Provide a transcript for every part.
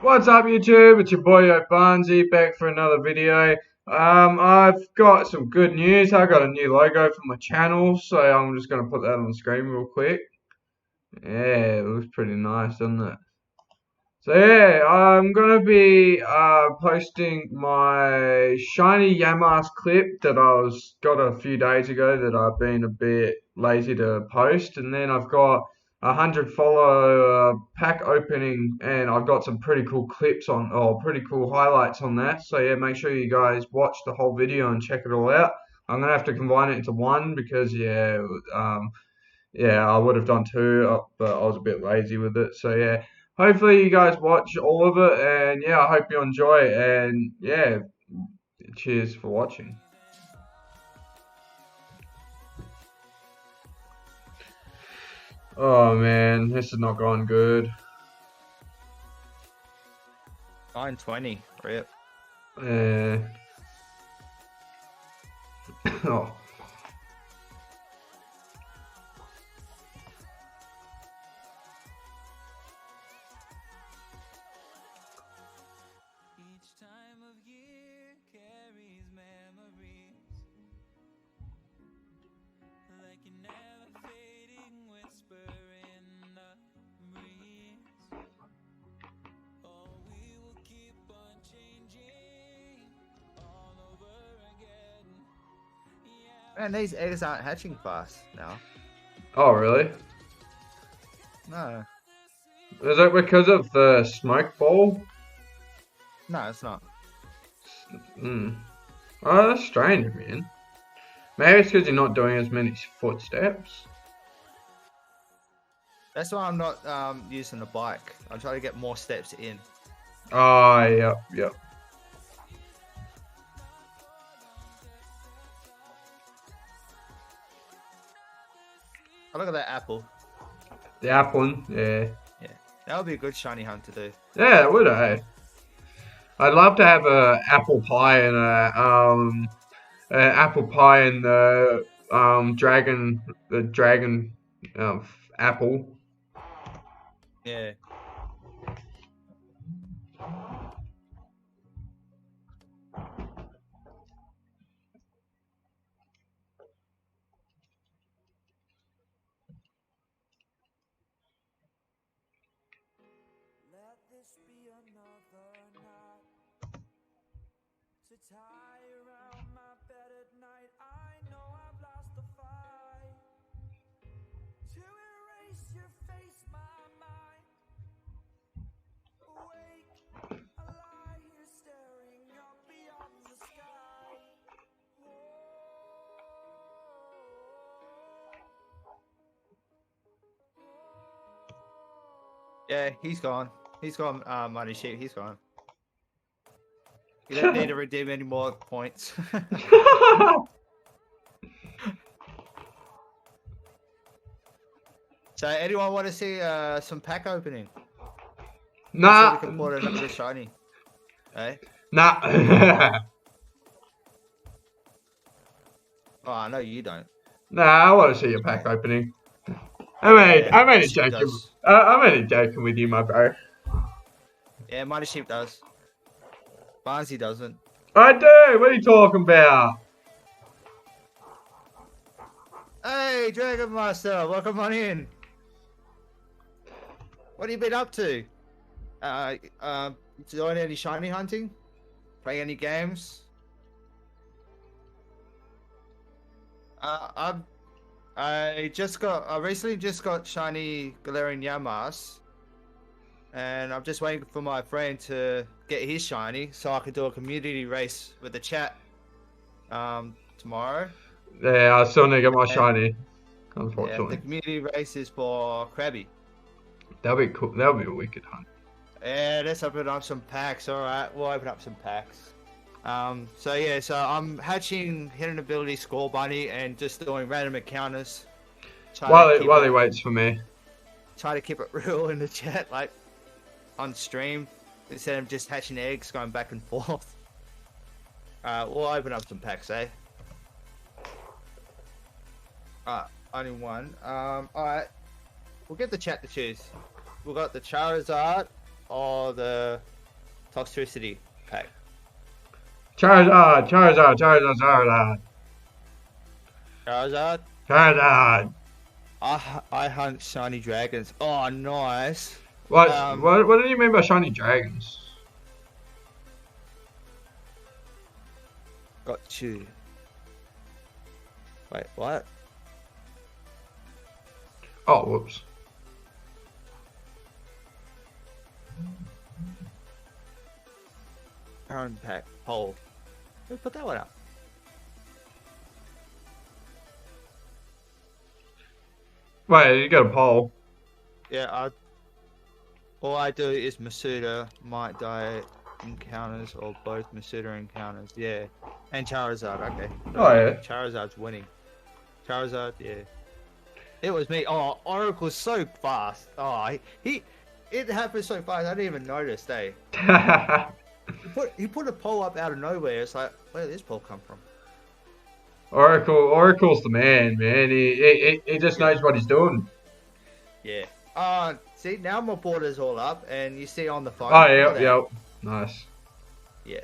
What's up YouTube? It's your boy Barnsey back for another video. I've got some good news. I got a new logo for my channel, so I'm just gonna put that on the screen real quick. Yeah, it looks pretty nice, doesn't it? So yeah, I'm gonna be posting my shiny Yamask clip that got a few days ago that I've been a bit lazy to post, and then I've got 100 follow pack opening, and I've got some pretty cool clips on, or pretty cool highlights on that. So yeah, make sure you guys watch the whole video and check it all out. I'm gonna have to combine it into one because yeah, I would have done two, but I was a bit lazy with it. So yeah, hopefully you guys watch all of it, and yeah, I hope you enjoy. And yeah, cheers for watching. Oh man, this is not going good. 920, rip. Uh, oh. Each time of year carries memories like an never fading whisper in the breeze. Oh, we will keep on changing all over again. Yeah. Man, these eggs aren't hatching fast now. Oh really? No. Is it because of the smoke ball? No, it's not. Hmm. Oh, that's strange, man. Maybe it's because you're not doing as many footsteps. That's why I'm not using the bike. I'm trying to get more steps in. Oh, yep. Oh, look at that apple. The apple, yeah. Yeah, that would be a good shiny hunt to do. Yeah, it would, eh? I'd love to have a apple pie and apple pie and the dragon apple. Yeah. Let this be another knot to tie around my bed at night. I know I've lost the fight to erase your face, my mind. Awake, I lie here staring up beyond the sky. Yeah, he's gone. He's gone, Money Sheep. He's gone. You don't need to redeem any more points. So, anyone want to see some pack opening? Nah. So we can put another shiny. Hey? Nah. Oh, I know you don't. Nah, I want to see your pack opening. I'm only Sheep joking. does. I'm only joking with you, my bro. Yeah, Mighty Sheep does. Barnsey doesn't. I do. What are you talking about? Hey, Dragon Master, welcome on in. What have you been up to? Doing any shiny hunting? Playing any games? I recently just got shiny Galarian Yamask, and I'm just waiting for my friend to get his shiny so I can do a community race with the chat tomorrow. Yeah, I still need to get my shiny. Yeah, Unfortunately, the community race is for Krabby. that'll be cool. That'll be a wicked hunt. Yeah, let's open up some packs. All right, we'll open up some packs. So I'm hatching Hidden Ability Score Bunny and just doing random encounters. While he waits for me. Try to keep it real in the chat, like on stream, instead of just hatching eggs going back and forth. We'll open up some packs, eh? Only one. Alright. We'll get the chat to choose. We've got the Charizard or the toxicity pack. Charizard, Charizard, Charizard, Charizard, Charizard. Charizard. I hunt shiny dragons. Oh, nice. What? Um, What do you mean by shiny dragons? Got you. Wait, what? Oh, whoops. Current pack. Hole. Who put that one up? Wait, you got a poll. Yeah, all I do is Masuda, Might Die encounters, or both Masuda encounters. Yeah. And Charizard, okay. Oh, yeah. Charizard's winning. Charizard, yeah. It was me. Oh, Oracle's so fast. Oh, it happened so fast, I didn't even notice, eh? He put a pole up out of nowhere. It's like, where did this pole come from? Oracle's the man. He just knows what he's doing. Yeah. See, now my border's all up, and you see on the phone. Oh, yep. Nice. Yeah.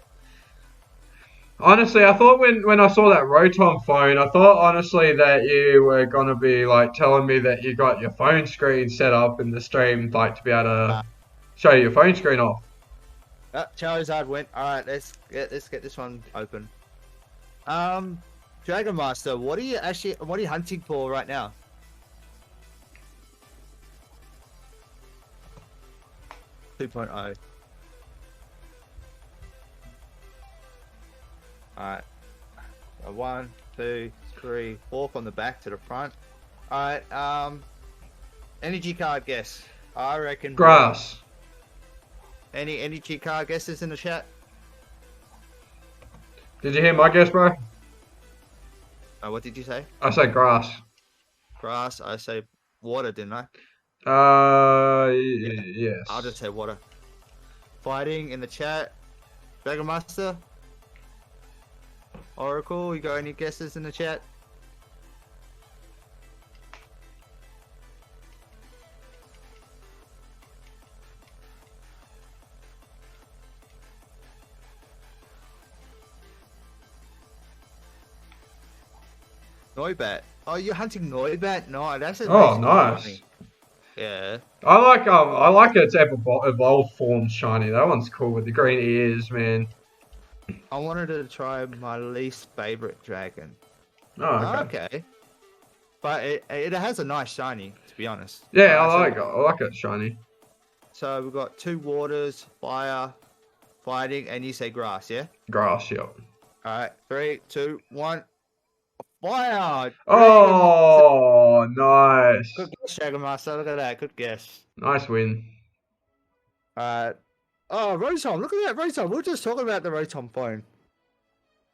Honestly, I thought when I saw that Rotom phone, I thought honestly that you were gonna be like telling me that you got your phone screen set up in the stream, like to be able to show your phone screen off. Charizard went. All right, let's get this one open. Dragon Master, what are you hunting for right now? Two point oh. Alright. 1, 2, 3, 4 from the back to the front. Alright, energy card guess. I reckon Grass. Any energy card guesses in the chat? Did you hear my guess, bro? What did you say? I said grass. Grass. I say water, didn't I? Yes. I'll just say water. Fighting in the chat. Dragon Master. Oracle, you got any guesses in the chat? Noibat. Oh, you're hunting Noibat? No, that's a Oh, nice. Shiny. Yeah. I like its evolved form shiny. That one's cool with the green ears, man. I wanted to try my least favorite dragon. Oh, okay. But it has a nice shiny, to be honest. Yeah, I like it shiny. So we've got 2 waters, fire, fighting, and you say grass, yeah? Grass, yep. Alright, 3, 2, 1. Fire! Oh, nice. Good guess, Dragon Master. Look at that. Good guess. Nice win. Alright. Oh, Rotom. Look at that Rotom. We were just talking about the Rotom phone.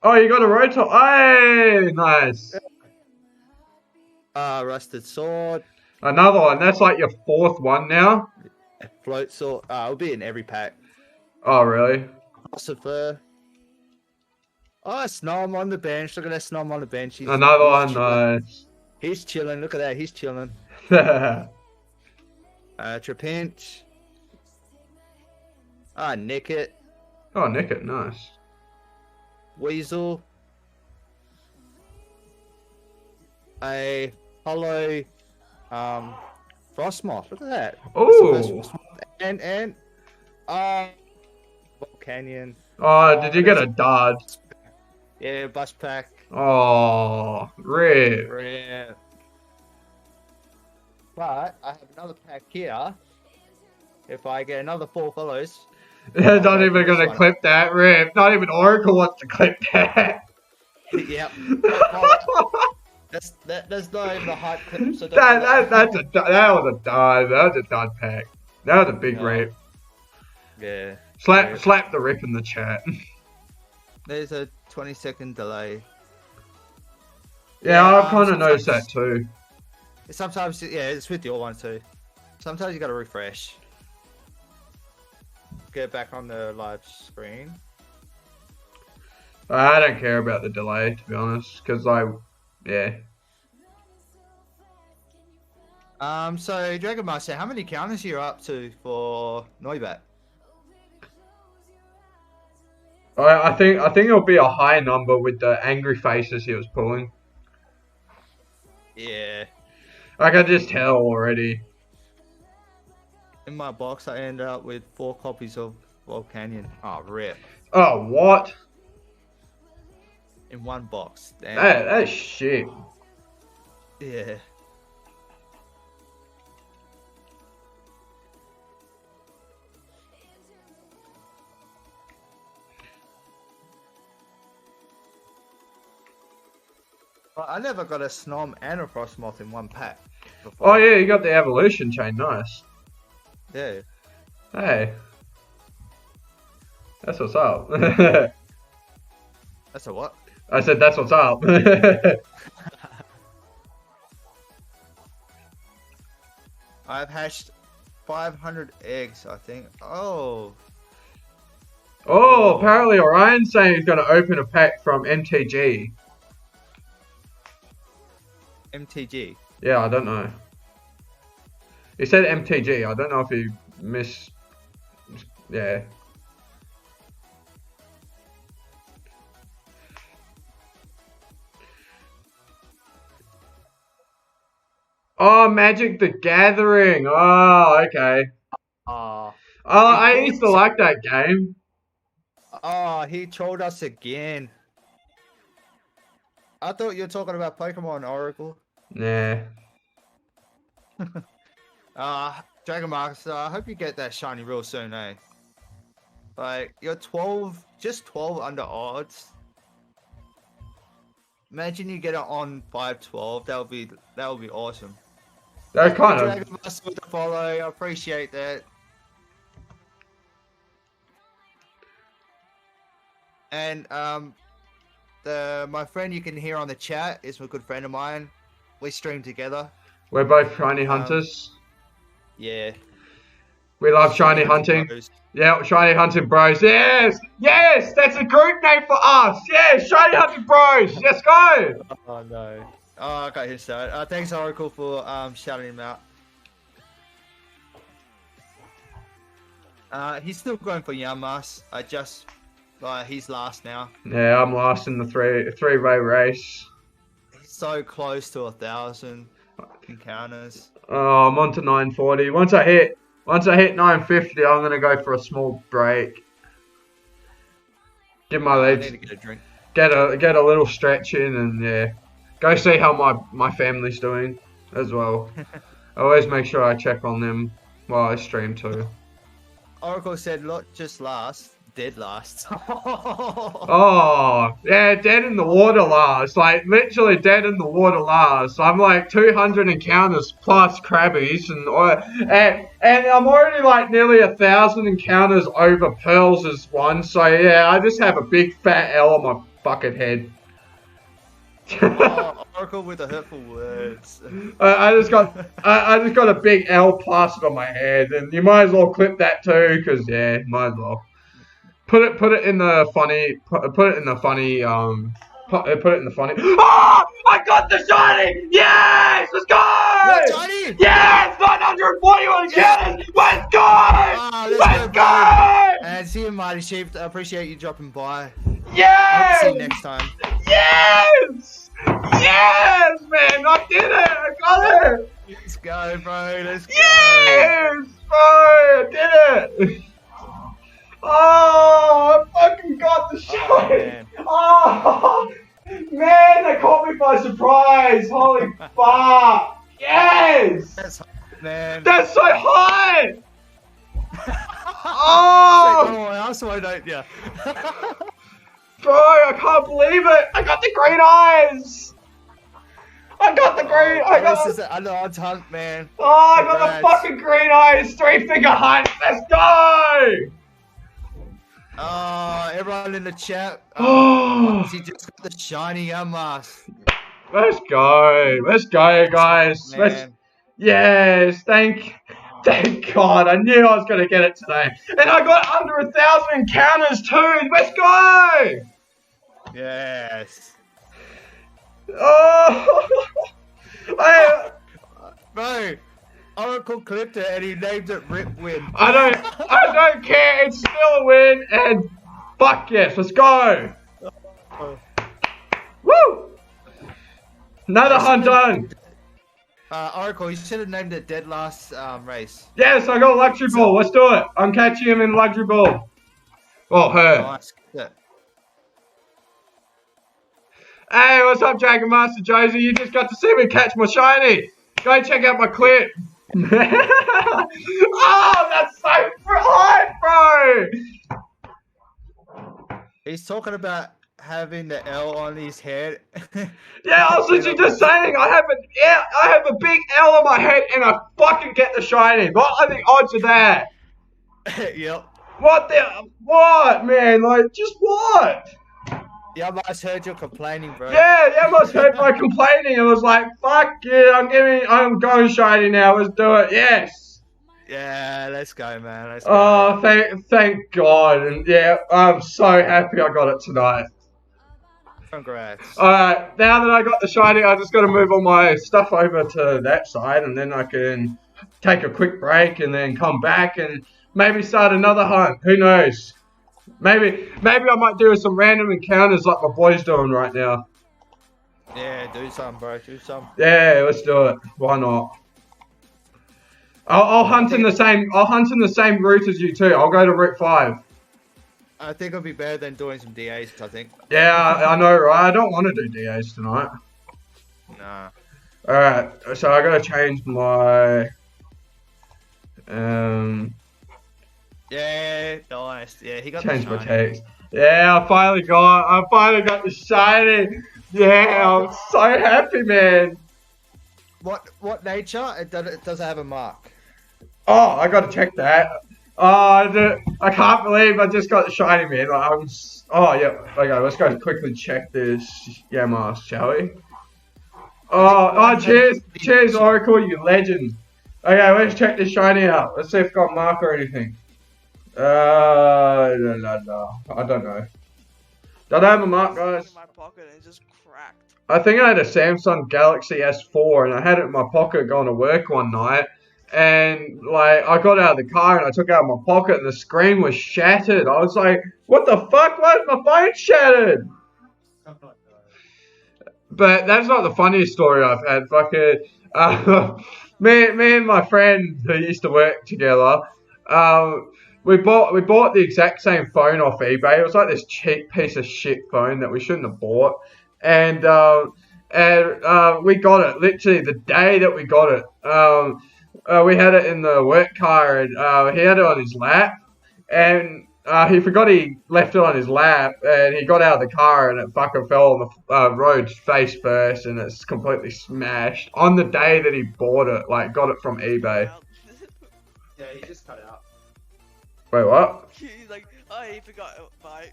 Oh, you got a Rotom. Hey, nice. Rusted Sword. Another one. That's like your 4th one now. Float Sword. It'll be in every pack. Oh, really? Philosopher. Oh, Snom on the bench. Look at that Snom on the bench. Another one, chilling. nice. He's chilling. Look at that. He's chilling. Trapinch. Nickit. Oh, Nickit, nice. Weasel. A hollow Frostmoth. Look at that. Oh. And Canyon. Oh, did you get a dud? Yeah, bus pack. Oh, rip. Rare. But I have another pack here. If I get another 4 follows. They're not even going to clip that, rip. Not even Oracle wants to clip that. Yep. That's not even a hype clip. So that was a dud. That was a dud pack. That was a big rip. Yeah. Slap the rip in the chat. There's a 20-second delay. Yeah, I've kind of noticed that too. Sometimes, yeah, it's with your one too. Sometimes you gotta refresh. Get back on the live screen. I don't care about the delay, to be honest, because yeah. So Dragon Master, how many counters are you up to for Noibat? I think it'll be a high number with the angry faces he was pulling. Yeah. I can just tell already. In my box, I ended up with 4 copies of Volcanion. Oh, rip. Oh, what? In one box. Damn. That's shit. Yeah. Well, I never got a Snom and a Frostmoth in one pack before. Oh yeah, you got the evolution chain. Nice. Yeah. Hey, that's what's up. That's a what? I said that's what's up. I've hatched 500 eggs, I think. Oh. Oh, apparently Orion's saying he's going to open a pack from MTG. MTG. Yeah, I don't know. He said MTG. I don't know if he Yeah. Oh, Magic the Gathering. Oh, okay. Oh. Oh, I used to like that game. Oh, he trolled us again. I thought you were talking about Pokemon Oracle. Nah. Dragon Master, I hope you get that shiny real soon, eh? Like, you're 12, just 12 under odds. Imagine you get it on 512. That would be awesome. That kind of. Dragon Master with the follow. I appreciate that. And my friend you can hear on the chat is a good friend of mine. We stream together. We're both shiny hunters. Yeah. We love shiny hunting. Bros. Yeah, shiny hunting bros. Yes, yes, that's a group name for us. Yes, shiny hunting bros. Let's go. Oh no. Oh, I got his start. Thanks Oracle for shouting him out. He's still going for Yamask. He's last now. Yeah, I'm last in the three-way race. He's so close to 1,000 encounters. Oh, I'm on to 940. Once I hit 950, I'm gonna go for a small break. Give my legs. I need to get a drink. Get a little stretch in, and yeah, go see how my family's doing as well. I always make sure I check on them while I stream too. Oracle said, "Not just last, dead last." Oh, yeah, dead in the water last. Like, literally dead in the water last. I'm like 200 encounters plus crabbies, and I'm already like nearly 1,000 encounters over pearls as one. So yeah, I just have a big fat L on my fucking head. Oh, Oracle with the hurtful words. I just got a big L plastered on my head, and you might as well clip that too, cause yeah, might as well. Put it in the funny. Put it in the funny. Put it in the funny. Oh! I got the shiny! Yes! Let's go! Yeah, shiny! Yes! 941 encounters! Let's go! Let's go! And see you, Mighty Sheep. I appreciate you dropping by. Yes! I'll see you next time. Yes! Yes, man! I did it! I got it! Let's go, bro. Let's go. Yes! Bro! I did it! Oh, I fucking got the shot! Oh, man, they caught me by surprise! Holy fuck! Yes! That's hot, man. That's so hot! Oh! I don't, yeah. Bro, I can't believe it! I got the green eyes! I got the green. This is the under-odds hunt, man. Oh, I got the fucking green eyes! 3-finger hunt! Let's go! Everyone in the chat. She just got the shiny Yamask. Let's go. Let's go, guys. Yes, thank God. I knew I was going to get it today. And I got under 1,000 encounters too. Let's go. Yes. Oh. Bro, Oracle clipped it and he named it Rip Win. I don't care. It's still a win. And Fuck yes, let's go! Oh. Woo! Another You hunt should've done! named- Oracle, you should have named it Dead Last race. Yes, I got luxury So- ball. Let's do it. I'm catching him in luxury ball. Oh, her. Nice. Yeah. Hey, what's up, Dragon Master Josie? You just got to see me catch my shiny. Go check out my clip. Oh, that's so hot, bro. He's talking about having the L on his head. Yeah, I was literally just saying I have a big L on my head and I fucking get the shiny. What are the odds of that? Yep. What, man? Like, just what? Yeah, I just heard you complaining, bro. Yeah, must heard my complaining. It was like, fuck yeah, I'm going shiny now. Let's do it. Yes. Yeah, let's go, man. Let's go. Oh, thank God. And yeah, I'm so happy I got it tonight. Congrats. Alright, now that I got the shiny, I just got to move all my stuff over to that side, and then I can take a quick break and then come back and maybe start another hunt. Who knows? Maybe I might do some random encounters like my boy's doing right now. Yeah, do some, bro. Do some. Yeah, let's do it. Why not? I'll hunt in the same. I'll hunt in the same route as you too. I'll go to Route 5. I think it'll be better than doing some DAs. I think. Yeah, I know, right? I don't want to do DAs tonight. Nah. All right, so I gotta change my. Yeah, nice. Yeah, he got Change the my shine. text. Yeah, I finally got the shiny. Yeah, I'm so happy, man. What nature? It doesn't have a mark. Oh, I gotta check that. Oh, I can't believe I just got the shiny, man. Like, oh, yeah. Okay, let's go quickly check this Yamask, shall we? Oh, cheers, Oracle, you legend. Okay, let's check this shiny out. Let's see if it's got a mark or anything. No. I don't know. Don't have a mark, guys. In my pocket and it just cracked. I think I had a Samsung Galaxy S4 and I had it in my pocket going to work one night. And like I got out of the car and I took it out of my pocket and the screen was shattered. I was like, what the fuck? Why is my phone shattered? But that's not the funniest story I've had. Fucking, me and my friend who used to work together, we bought the exact same phone off eBay. It was like this cheap piece of shit phone that we shouldn't have bought, and we got it literally the day that we got it. We had it in the work car, and he had it on his lap, and he forgot he left it on his lap, and he got out of the car, and it fucking fell on the road face first, and it's completely smashed on the day that he bought it, like got it from eBay. Yeah, he just cut it out. Wait, what? He's like, oh, he forgot it, bye.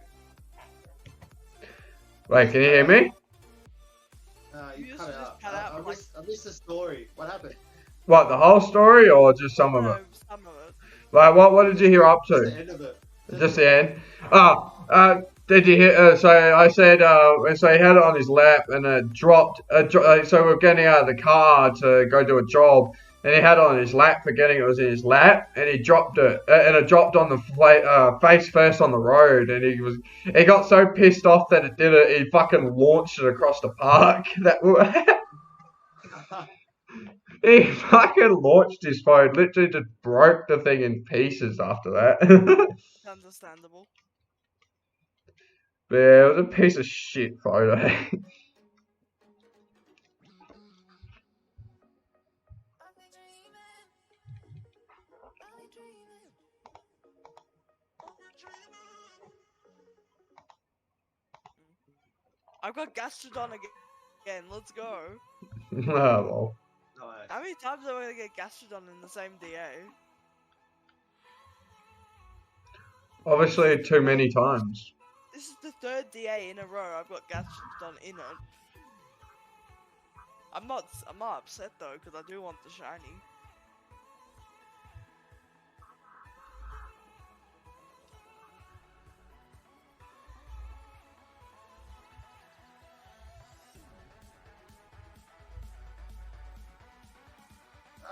Wait, can you hear me? You You cut it just out. cut out, like- I missed the story. What happened? What, the whole story or just some of it? No, some of it. Like, what did you hear up Just to? the end of it. Just the end. Did you hear? So I said, so he had it on his lap, and it dropped. So we're getting out of the car to go do a job, and he had it on his lap, forgetting it was in his lap, and he dropped it, and it dropped on the face first on the road, and he got so pissed off that it did it, he fucking launched it across the park. He fucking launched his phone, literally just broke the thing in pieces after that. Understandable. Yeah, it was a piece of shit photo. I've got Gastrodon again. Let's go. Oh, well. How many times am I gonna get Gastrodon in the same DA? Obviously, too many times. This is the third DA in a row I've got Gastrodon in it. I'm not upset though, because I do want the shiny.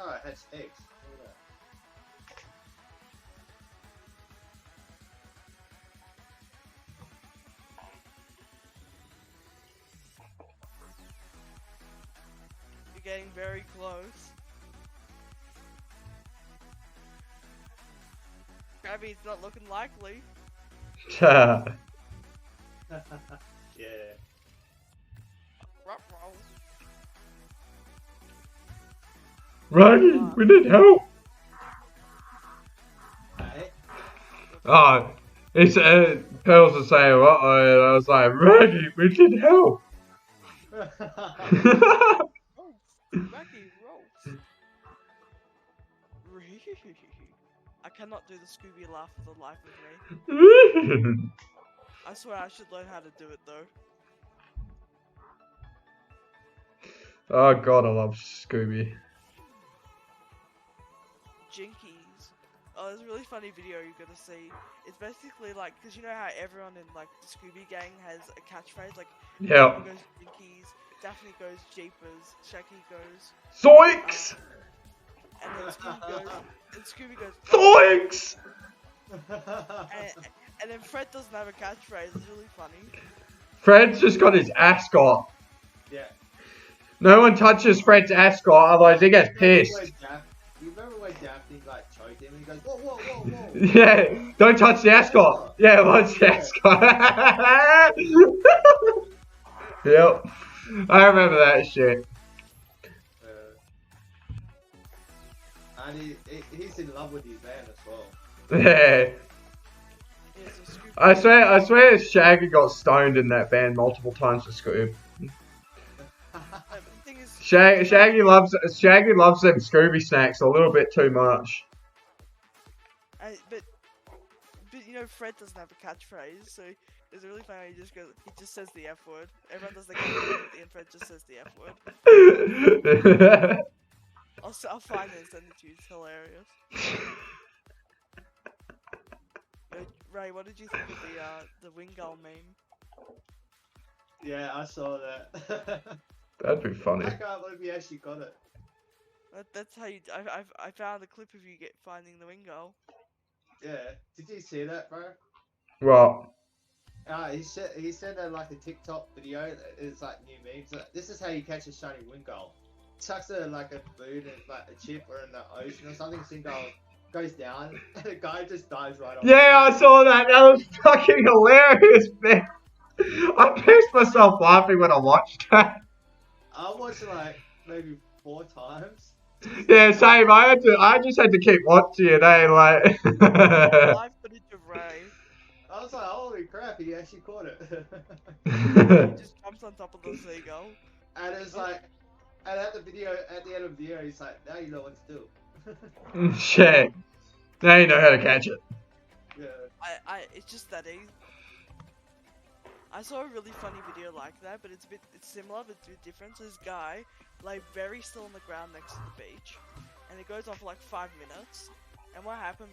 Oh, it has eggs. getting very close. Krabby, it's not looking likely. Yeah. Ruh-roh. Raggy, we need help. Hey? Oh, it's Pearls was saying what? And I was like, Raggy, we need help. Roast. Raggy roast. I cannot do the Scooby laugh for the life of me. I swear I should learn how to do it though. Oh god, I love Scooby. Jinkies. Oh, there's a really funny video you're gonna see. It's basically like, because you know how everyone in like the Scooby gang has a catchphrase, like Yeah. Pepper goes Jinkies, Daphne goes Jeepers, Shaggy goes, Zoinks! and then Scooby goes, Zoinks! and then Fred doesn't have a catchphrase. It's really funny. Fred's just got his ascot. Yeah. No one touches Fred's ascot, otherwise he gets pissed. You remember when Daphne like choked him and he goes, whoa, whoa, whoa, whoa. Yeah, don't touch the ascot. Yeah, watch the ascot. Yep. I remember that shit. And he's in love with his man as well. Yeah. Yeah, so Scooby I swear Shaggy got stoned in that band multiple times for Scoob. the thing is, Shaggy loves them Scooby snacks a little bit too much. but you know Fred doesn't have a catchphrase, so it's really funny. He just says the F word. Everyone does the catchphrase, and Fred just says the F word. I'll find it and send it to you. It's hilarious. Ray, what did you think of the Wingull meme? Yeah, I saw that. That'd be funny. I can't believe he actually got it. That's how you. I found a clip of you finding the Wingull. Yeah. Did you see that, bro? What? He sent like a TikTok video. It's like new memes. This is how you catch a shiny Wingull. Chucks it like a food and like a chip or in the ocean or something. Wingull goes down and the guy just dives right off. Yeah, I saw that. That was fucking hilarious, man. I pissed myself laughing when I watched that. I watched it like maybe 4 times. Yeah, same. I just had to keep watching it. Like. Live footage of Ray. I was like, holy crap, he actually caught it. He just jumps on top of the seagull. And it's like, and at the end of the video, he's like, now you know what to do. Shit. Now you know how to catch it. Yeah. It's just that easy. I saw a really funny video like that, but it's similar, but it's a bit different. So this guy lay very still on the ground next to the beach, and it goes on for like 5 minutes. And what happened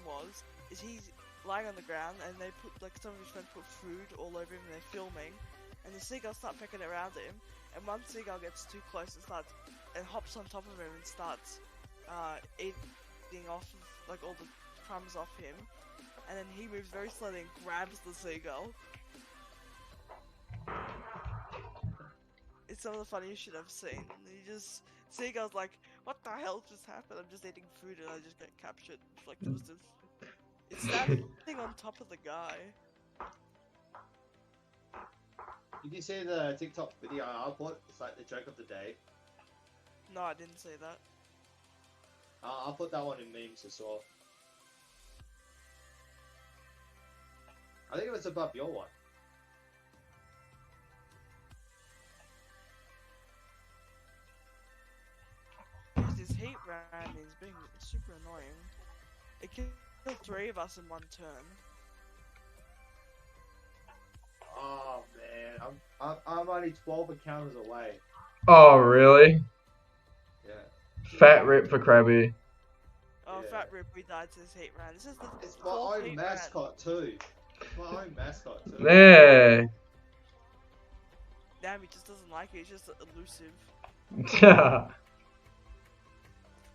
is he's lying on the ground, and they put like some of his friends put food all over him, and they're filming, and the seagulls start pecking around him, and one seagull gets too close and hops on top of him and starts eating off of, like all the crumbs off him, and then he moves very slowly and grabs the seagull. It's some of the funniest shit I've seen. Seagull's like, what the hell just happened? I'm just eating food and I just get captured. Like, it's standing on top of the guy. Did you see the TikTok video I put? It's like the joke of the day. No, I didn't say that. I'll put that one in memes as well. I think it was above your one. This heat ram is being super annoying. It killed 3 of us in one turn. Oh man, I'm only 12 encounters away. Oh, really? Yeah. Fat rip for Krabby. Oh, Yeah. Fat Rip, we died to this heat ram. This is the It's my 4th own heat mascot too. It's my own mascot too. Yeah. Damn, he just doesn't like it. He's just elusive.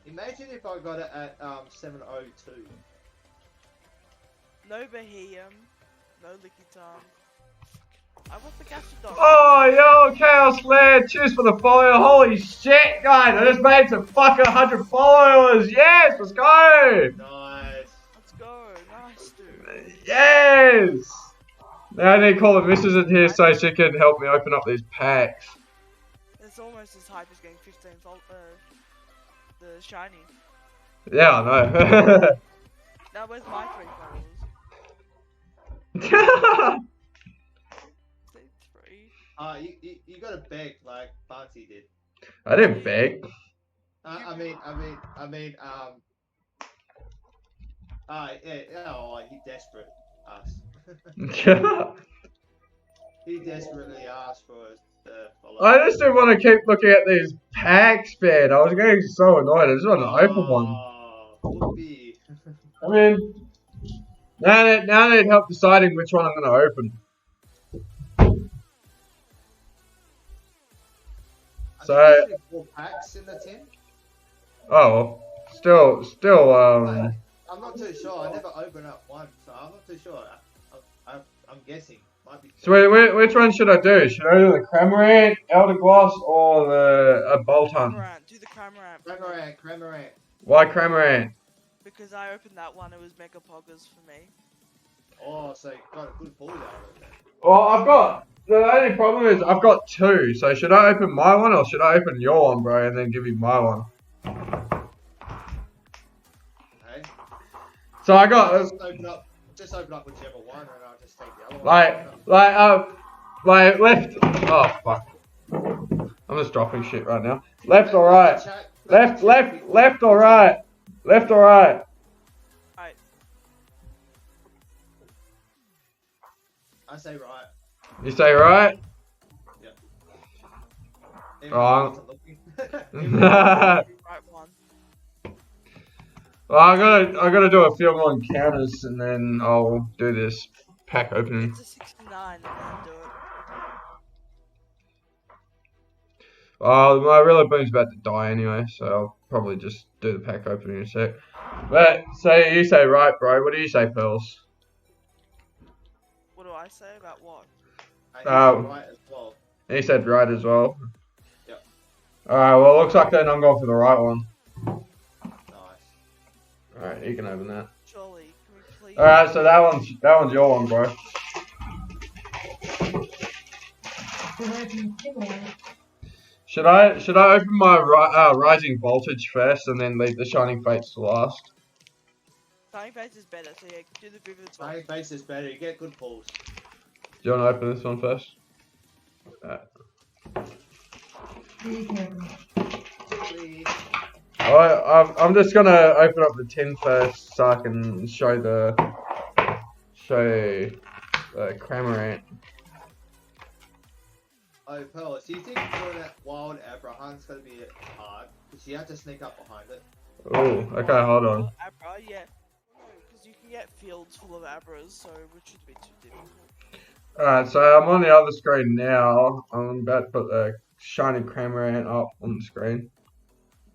Imagine if I got it at 7:02. No Bahium, no Licky Tongue. I want the Gastrodon. Oh, yo, Chaos Lair, cheers for the follow. Holy shit, guys, I just made some fucking 100 followers. Yes, let's go. Nice. Let's go. Nice, dude. Yes. Now I need to call the missus in here so she can help me open up these packs. It's almost as hype as getting 15 volt, the shiny. Yeah, I know. Now where's my 3 followers? Say 3. You gotta beg like Barty did. I didn't beg. He desperate asked. He desperately asked for us to follow. I just didn't want to keep looking at these packs, man. I was getting so annoyed. I just want to open one. Whoopee. I mean, now I need help deciding which one I'm going to open. I So- think there's only 4 packs in the tin. Oh, still, I'm not too sure. I never opened up one, so I'm not too sure. I'm guessing. Might be. so which one should I do? Should I do the Cramorant, Elder Gloss, or the Bolton? Cramorant. Do the Cramorant. Cramorant. Why Cramorant? Because I opened that one, it was Mega Poggers for me. Oh, so you got a good pull out of it then. Well, the only problem is I've got 2, so should I open my one or should I open your one, bro, and then give you my one? Hey? So I got, Just open up whichever one, and I'll just take the other one. like left, oh fuck. I'm just dropping shit right now. Left or right? Left or right? Left or right? Alright. I say right. You say right? Even Wrong. though it's Well, Right one. I gotta do a few more encounters and then I'll do this pack opening. It's a 69 and then do it. My Rillaboom's about to die anyway, so I'll probably just do the pack opening in a sec. But you say right, bro. What do you say, Pearls? What do I say about what? right as well. He said right as well. Yep. Alright, well, looks like then I'm going for the right one. Nice. Alright, you can open that. Surely, can we please? Alright, so that one's your one, bro. Should I open my rising voltage first and then leave the shining fates to last? Shining Face is better, so yeah, do the vivid one. Shining Face is better. You get good pulls. Do you want to open this one first? Please. I'm just gonna open up the tin first so I can show the Cramorant. Oh, Pearl, do you think doing that wild Abra hunt's gonna be hard? Because you have to sneak up behind it. Oh, okay, hold on. Abra, yeah. Because you can get fields full of Abras, so which should be too difficult. Alright, so I'm on the other screen now. I'm about to put the shiny Cramorant up on the screen.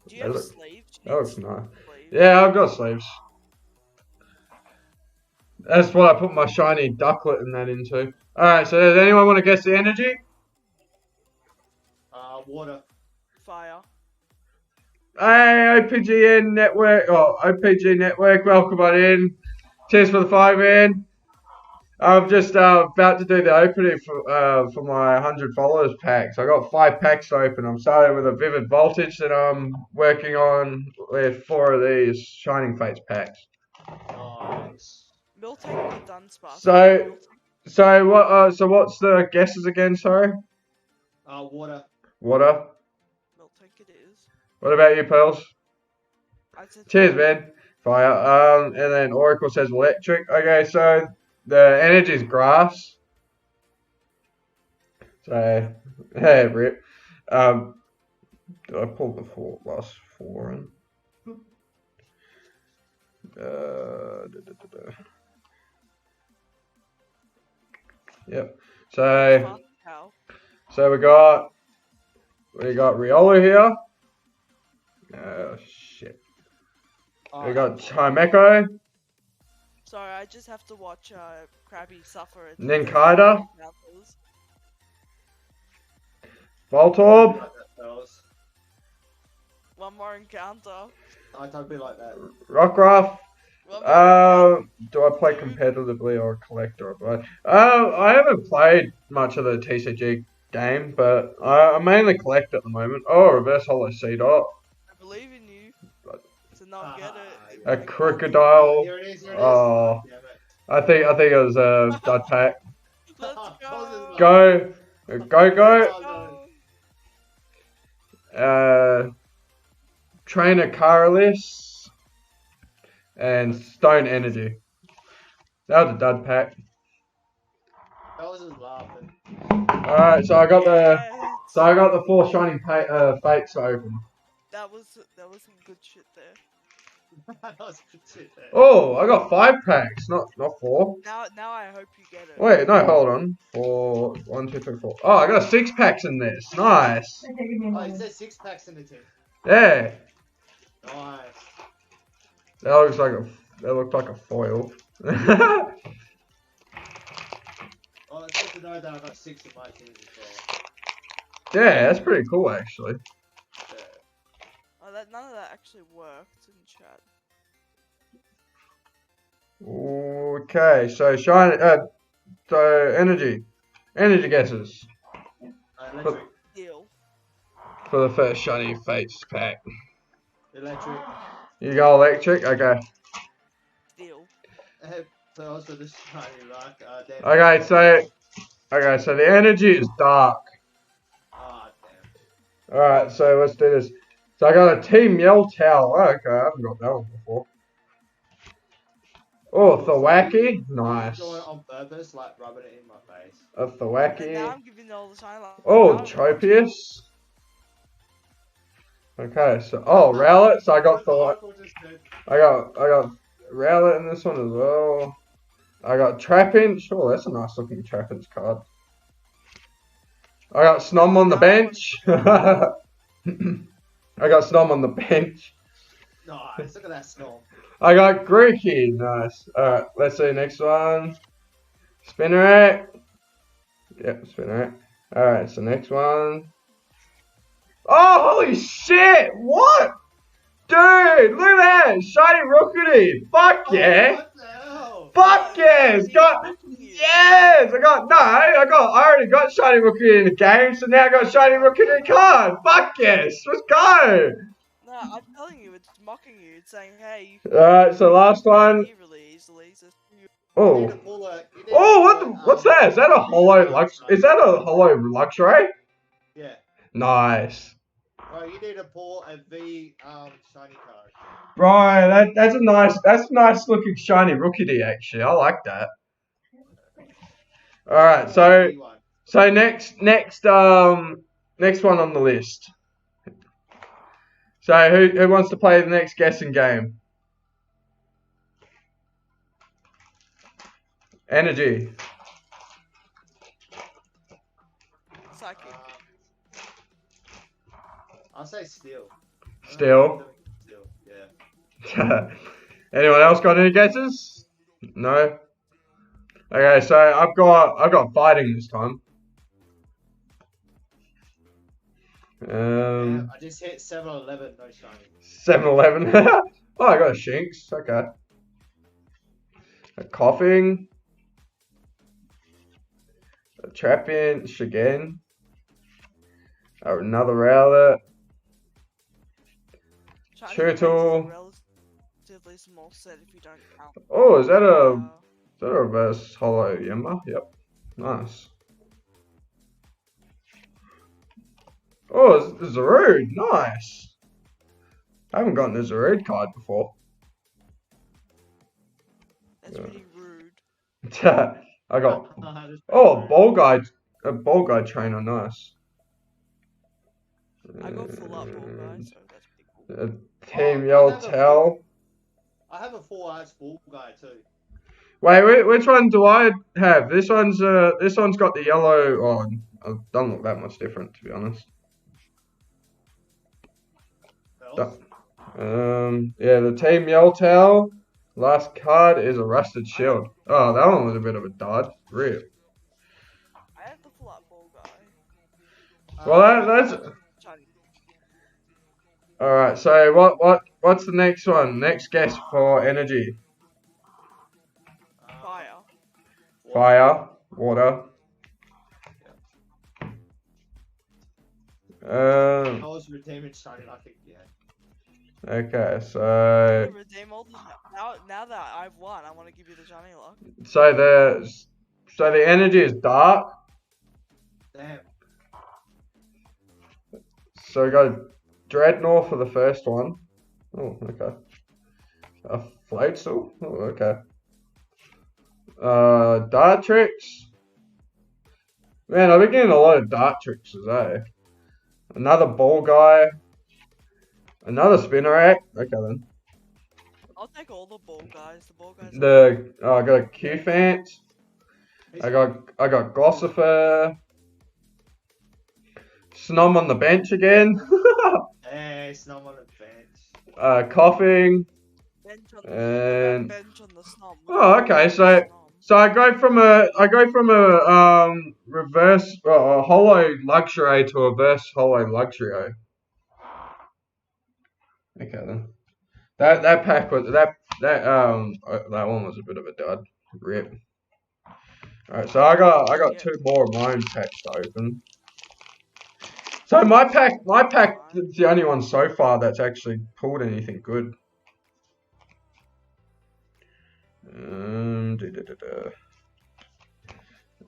Do you have That sleeves? That looks nice. Yeah, I've got sleeves. That's what I put my shiny ducklet and that into. Alright, so does anyone want to guess the energy? Water. Fire. Hey, OPGN Network, OPG Network, welcome on in. Cheers for the 5 man. I'm just about to do the opening for my 100 followers pack. So I got 5 packs to open. I'm starting with a Vivid Voltage that I'm working on with 4 of these Shining Fates packs. Nice. Miltank or Dunsparce? So what's the guesses again? Sorry. Water. Water. Miltank it is. What about you, Pearls? I said Cheers, man. Fire. And then Oracle says electric. Okay, so the energy is grass. So, hey, rip. Did I pull the last 4 in? Yep. So we got Riolu here. Oh shit. We got Chimecho. Sorry, I just have to watch Krabby suffer. At Ninkada. Voltorb. Like that, fellas. One more encounter. Don't be like that. Rockruff. One more encounter. Do I play competitively or collector? I haven't played much of the TCG game, but I mainly collect at the moment. Oh, reverse holo C dot. I believe in you. To not get it. A crocodile. Here it is. Here it is. Oh, Damn it. I think it was a dud pack. Let's go. Go. Oh, Go. Trainer Caralis and Stone Energy. That was a dud pack. I was just laughing. Alright, so I got Yes. the 4 shiny fates to open. That was some good shit there. That was good shit there. Oh, I got 5 packs, not 4. Now I hope you get it. Wait, no, hold on. 4, 1, 2, 3, 4. Oh, I got 6 packs in this. Nice. Oh, it says 6 packs in the tin. Yeah. Nice. That looked like a foil. Oh, it's good to know that I got 6 in my tin as well. Yeah, that's pretty cool actually. Yeah. Oh, none of that actually worked in chat. Okay, so energy guesses Electric. Deal. for the first shiny fates pack. Electric. You go electric, okay. Deal. So also the shiny rock. Okay, so the energy is dark. Ah, damn. Alright, so let's do this. So I got a Team Yell Tower. Okay, I haven't got that one before. Oh, Thwacky. Nice. Doing it on purpose, like rubbing it in my face. A And now Thwacky. I'm giving all the time. Oh, now- Tropius. Okay, so Rowlet. So I got Rowlet in this one as well. I got Trapinch. Oh, that's a nice looking Trapinch card. I got Snom on the bench. I got Snom on the bench. Nice, look at that snow. I got Grookey. Nice. Alright, let's see next one. Spinnerack. Yep, Spinnerack. Alright, so next one. Oh, holy shit! What? Dude, look at that! Shiny Rookity! Fuck yeah! What the hell? Fuck yes! Yes! I already got Shiny Rookity in the game, so now I got Shiny Rookity card! Fuck yes! Let's go! No, I'm telling you, it's mocking you. It's saying, hey, you Alright, so last one. really easily. So Oh. You need to pull What's that? Is that a hollow Lux? Is that a hollow Luxray? Yeah. Nice. Bro, you need to pull a V shiny card. Bro, that's a nice looking shiny Rookity actually. I like that. Alright, so next one on the list. So who wants to play the next guessing game? Energy. psychic. I'll say steel. Steel. Steel, yeah. Anyone else got any guesses? No. Okay, so I've got fighting this time. Yeah, I just hit 7-Eleven, no shiny. 7-Eleven. Oh, I got a Shinx. Okay. A Coughing. A Trapinch again. Another Rowlet. Shiny Turtle. is a relatively small set if you don't count. Oh, is that a reverse holo Yamba? Yep. Nice. Oh, it's Zarude. Nice. I haven't gotten a Zarude card before. That's really rude. I got a ball guide trainer. Nice. I got full up ball guys, so that's pretty cool. Team Yell Tell. I have a 4 arts ball guy too. Wait, which one do I have? This one's got the yellow. Oh, it doesn't look that much different to be honest. Yeah, the Team Yell Tell. Last card is a Rusted Shield. Oh, that one was a bit of a dud. Real. I have the full up ball guy. Well, that's Shiny. all right. So what's the next one? Next guess for energy. Fire. Fire, water. I was redeeming shiny. I think Okay, You so redeem all the now that I've won, I want to give you the shiny lock. so the energy is dark. Damn. So we got Dreadnought for the first one. Oh, okay. A Floatzel. Oh, okay. Dartrix. Man, I've been getting a lot of Dartrixes, eh? Another ball guy. Another Spinnerack. Okay then. I'll take all the ball guys. The ball guys. I got a Qfant. I got Gossifer. Snom on the bench again. Hey, it's not on the bench. Coughing. Bench on And bench on the snom. oh, okay. So I go from a reverse hollow luxury to a reverse hollow luxury. Okay then. That pack was that one was a bit of a dud. Rip. Alright, so I got two more of my own packs to open. So my pack is the only one so far that's actually pulled anything good.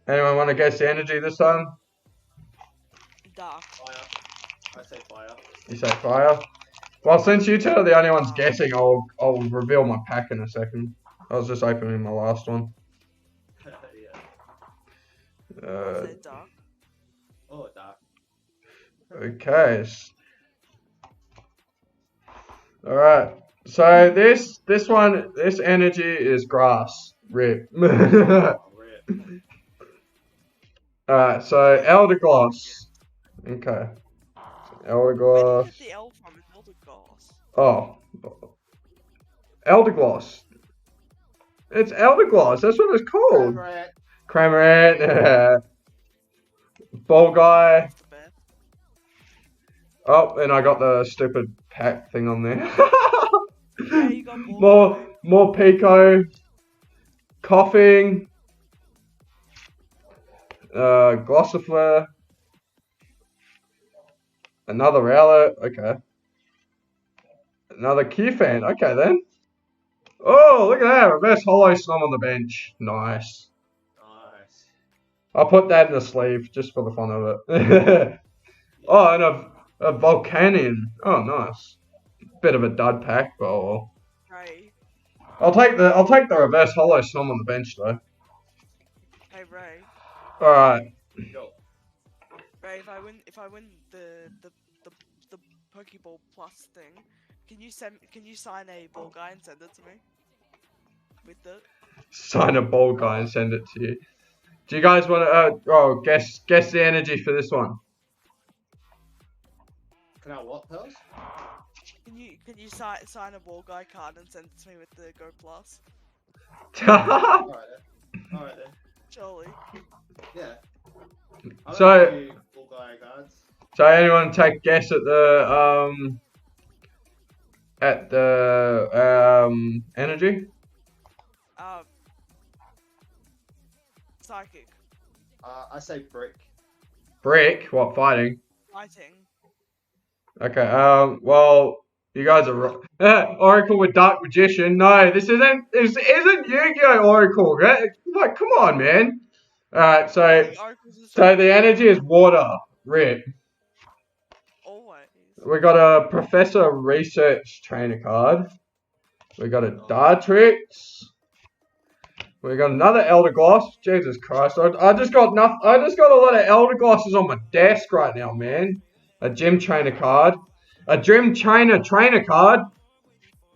Anyone want to guess the energy this time? Dark. Fire. I say fire. You say fire? Well, since you two are the only ones guessing, I'll reveal my pack in a second. I was just opening my last one. Yeah. Say dark. Oh, dark. Okay. All right. So this energy is grass. Rip. Oh, rip. Alright, so Eldergloss. Okay. Where did you Eldergloss. get the L from? It's Eldergloss. Oh. Eldergloss. It's Eldergloss. That's what it's called. Cramorant. Cramorant. Ball guy. That's the best. Oh, and I got the stupid pack thing on there. Yeah, you got ball guy. More Pico. Coughing. Glossifleur. Another Rowlet. Okay. Another Qfant. Okay then. Oh, look at that. Reverse Hollow Snom on the bench. Nice. Nice. I'll put that in the sleeve just for the fun of it. Oh, and a Volcanion. Oh, nice. Bit of a dud pack, but oh well. Ray. I'll take the reverse Hollow Snom on the bench though. Hey Ray. All right. Go. Ray, if I win the Pokeball Plus thing, can you sign a ball guy and send it to me? With it? Sign a ball guy and send it to you. Do you guys want to? Guess the energy for this one. Can I what, Pearls? Can you sign a ball guy card and send it to me with the Go Plus? Alright then. Alright then. Surely. Yeah. I So- don't do full guy cards. So anyone take a guess at the energy? Psychic. I say brick. Brick. What fighting? Fighting. Okay. Well, you guys are wrong. Oracle with Dark Magician. No, this isn't Yu-Gi-Oh! Oracle. Right? Like, come on, man. Alright, so the energy is water. Rip. Always. We got a Professor Research Trainer card. We got a Dartrix. We got another Eldergloss. Jesus Christ! I just got enough. I just got a lot of Elderglosses on my desk right now, man. A Gym Trainer card. A Gym Trainer card.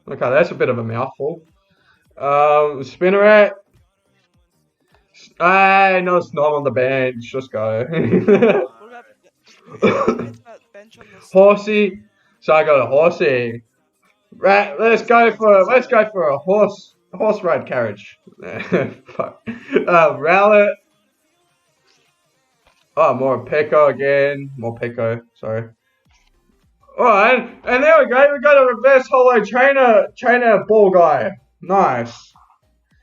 Okay, that's a bit of a mouthful. Spinnerack. Hey, no Snom on the bench. Just go. What about bench on the Horsey. So I got a Horsey. Right, let's go for a horse ride carriage. Fuck. Rowlet. Oh, more Pekko again. More Pekko, sorry. Alright, and there we go. We got a reverse holo trainer ball guy. Nice.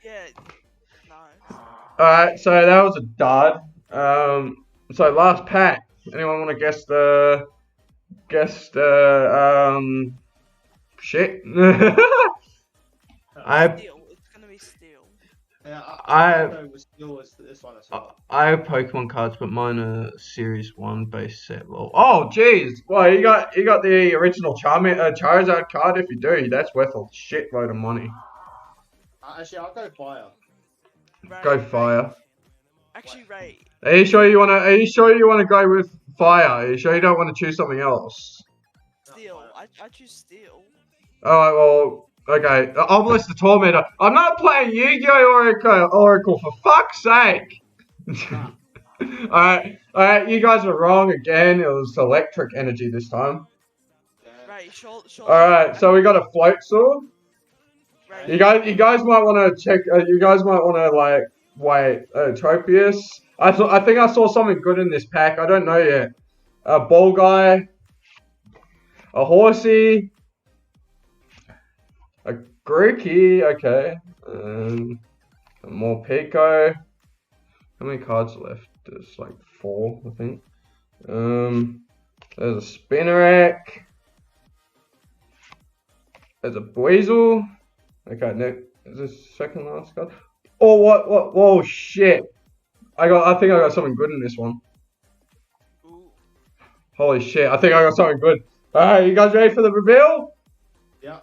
Yeah, nice. Alright, so that was a dud. So last pack. Anyone want to guess the shit? I Steel. It's gonna be steel. Yeah, I- know it was still this one as well. I have Pokemon cards, but mine are Series 1 base set. Well, oh, jeez. Well, you got the original Charizard card. If you do, that's worth a shitload of money. Actually, I'll go fire. Ray, Go Ray. fire. Actually, Ray. Are you sure you wanna go with fire? Are you sure you don't want to choose something else? Steel. I choose steel. Alright, well, okay. Obelisk the Tormentor. I'm not playing Yu-Gi-Oh! Oracle, for fuck's sake! Alright, you guys were wrong again. It was electric energy this time. Ray, sure. Alright, so we got a float sword. Ray, You guys might want to check. You guys might want to like wait. Tropius. I think I saw something good in this pack. I don't know yet. A ball guy. A horsey. A Grookey. Okay. More Pico. How many cards are left? There's like 4, I think. There's a Spinnerack. There's a Buizel. Okay, Nick, is this second last card? Oh, what? Whoa, shit! I think I got something good in this one. ooh. Holy shit! I think I got something good. All right, you guys ready for the reveal? Yeah.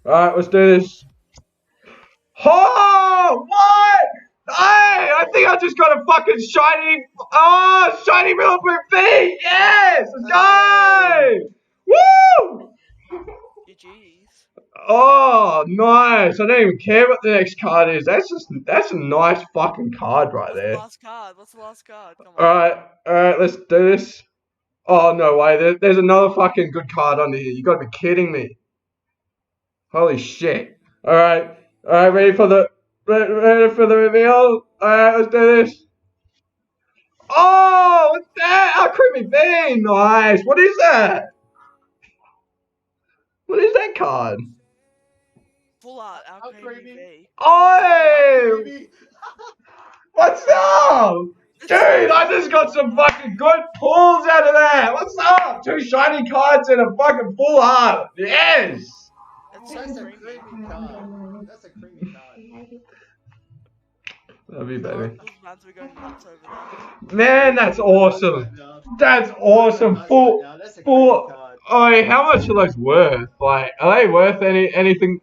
All right, let's do this. Oh, what? Hey, I think I just got a fucking shiny. Oh, shiny Rillaboom V. Yes, let's go! Woo! GG's. Oh, nice. I don't even care what the next card is. That's a nice fucking card right What's there. the last card? What's the last card? Come on. Alright, let's do this. Oh, no way. There's another fucking good card under here. You gotta be kidding me. Holy shit. Alright, ready for the reveal? Alright, let's do this. Oh, what's that? A creamy bean. Nice. What is that? What is that card? Full art, our How creamy creamy. Oi! V. Baby. What's up? Dude, I just got some fucking good pulls out of that. What's up? 2 shiny cards and a fucking full art. Yes. That's That's so a creamy. creamy card. That's a creamy card. Love you, baby. Oracle's about to be going nuts over that. Man, that's awesome. That's awesome. Full. That's a full- creamy card. Oh, how much are those worth? Like, are they worth anything?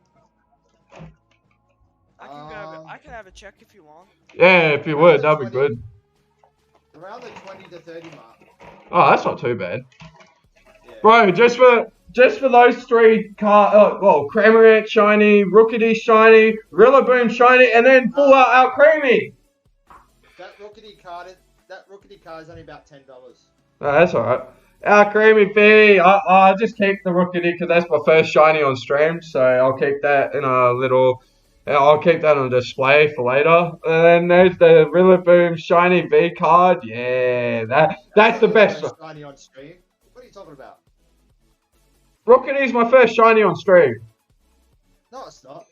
I can have a check if you want. Yeah, if you would, that'd be good. Around the 20 to 30 mark. Oh, that's not too bad. Yeah. Bro, just for those 3 cards, well, Cramorant shiny, Rookity shiny, Rillaboom shiny, and then full out creamy. That Rookity card is only about $10. Oh, that's alright. Our creamy V, I just keep the Rookity because that's my first shiny on stream, so I'll keep that in a little. I'll keep that on display for later. And then there's the Rillaboom shiny V card. Yeah, that's the best one. Shiny on stream. What are you talking about? Rookity's my first shiny on stream. No, it's not.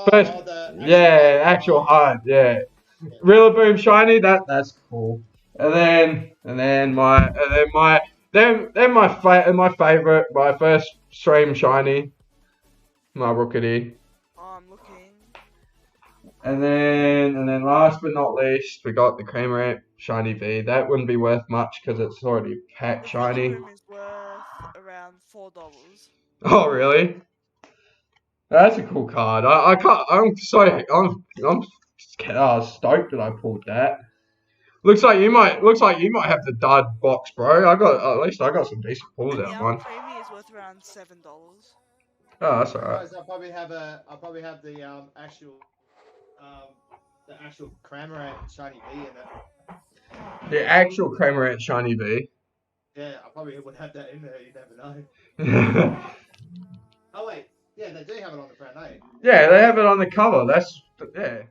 First, The actual hard, yeah. Rillaboom shiny, that's cool. And then my favorite, my first stream shiny, my Rookity. Oh, I'm looking. And then last but not least, we got the Cramorant shiny V. That wouldn't be worth much because it's already packed shiny. Rillaboom is worth around $4. Oh really? That's a cool card. I'm stoked that I pulled that. Looks like you might have the dud box, bro. At least I got some decent pulls And out the of mine. creamy is worth around $7. Oh, that's alright. Guys, I'll probably have the actual Cramorant shiny V in it. The actual Cramorant shiny V. Yeah, I probably would have that in there. You never know. Yeah, Oh wait, yeah, they do have it on the front, eh? they have it on the cover. Yeah.